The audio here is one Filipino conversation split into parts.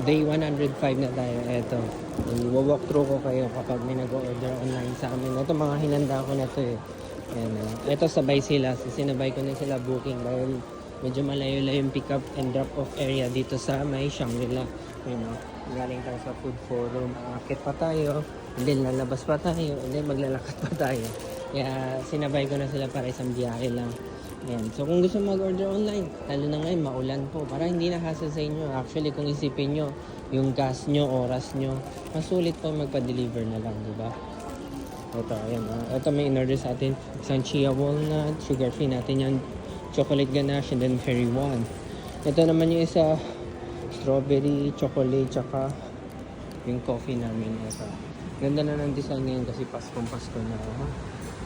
Day 105 na tayo. Eto. I-walk through ko kayo kapag may nag-order online sa amin. Ito mga hinanda ko na to eh. Ayan, ito sabay sila. Sinabay ko na sila booking dahil medyo malayo-layo yung pick up and drop off area dito sa may Shangri-La. Galing tayo sa food forum. Akit pa tayo. And then lalabas pa tayo. And then maglalakad pa tayo. Kaya sinabay ko na sila para isang biyahe lang. Ayan. So kung gusto mag-order online, lalo na ngayon, maulan po. Para hindi na hassle sa inyo. Actually, kung isipin nyo, yung gas nyo, oras nyo, masulit po magpa-deliver na lang, di ba? Ito, ayan. Ito may in-order sa atin. Isang chia walnut, sugar free natin yan. Chocolate ganache, and then fairy one. Ito naman yung isa, strawberry, chocolate, tsaka yung coffee namin. Ito. Ganda na ng design ngayon kasi Pasko na.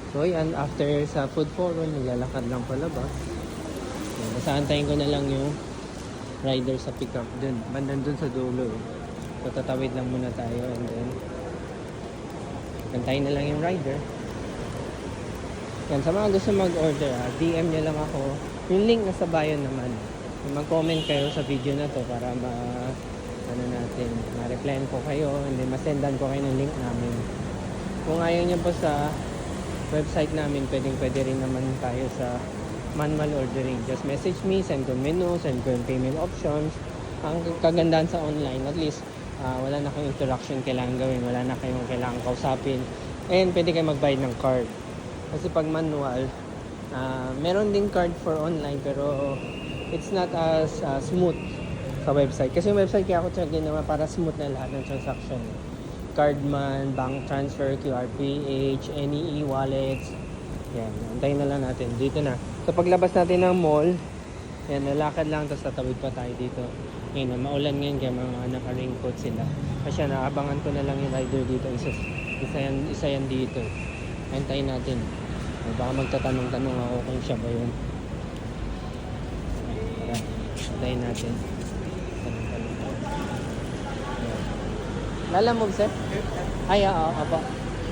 So yan, after sa food forum, naglalakad lang palabas. Basta antayin ko na lang yung rider sa pickup dun. Bandan dun sa dulo. So tatawid lang muna tayo and then antayin na lang yung rider. Yan, sa mga gusto mag-order, DM nyo lang ako. Yung link nasa bio naman. Mag-comment kayo sa video na to para ma-replyan ko kayo and then masendan ko kayo ng link namin. Kung ayaw nyo po sa website namin, pwede rin naman tayo sa manual ordering. Just message me, send ko menu, send ko yung payment options. Ang kagandahan sa online, at least wala na kayong interaction kailangan gawin, wala na kayong kailangan kausapin, and pwede kayo magbayad ng card. Kasi pag manual, meron din card for online pero it's not as smooth sa website. Kasi yung website kaya ako ginawa para smooth na lahat ng transaction. Card man, bank transfer, QRPH, any e-wallets. Yan, antayin na lang natin. Dito na. So paglabas natin ng mall, yan, nalakad lang tapos tatawid pa tayo dito. Ngayon, maulan ngayon kaya mga naka-raincoat sila. Kasi naabangan ko na lang yung rider dito. Isa yan dito. Antayin natin. Baka magtatanong-tanong ako kung siya ba yun. Antayin natin. Lalamove, sir? Ay, oo, opo.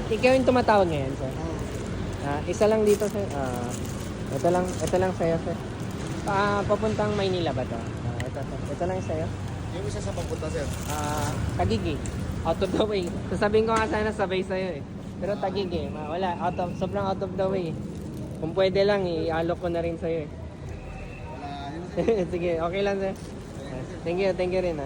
Ikaw yung tumatawag ngayon, sir? Isa lang dito, sir. Ito lang sa'yo, sir. Papuntang Maynila ba to? Ito lang sa'yo. Yung isa sa pagpunta, sir? Tagigi. Out of the way. Sasabihin ko nga sana sabay sa'yo eh. Pero Tagigi. Wala, sobrang out of the way. Kung pwede lang, i-alok ko na rin sa'yo eh. Sige, okay lang, sir. Thank you rin,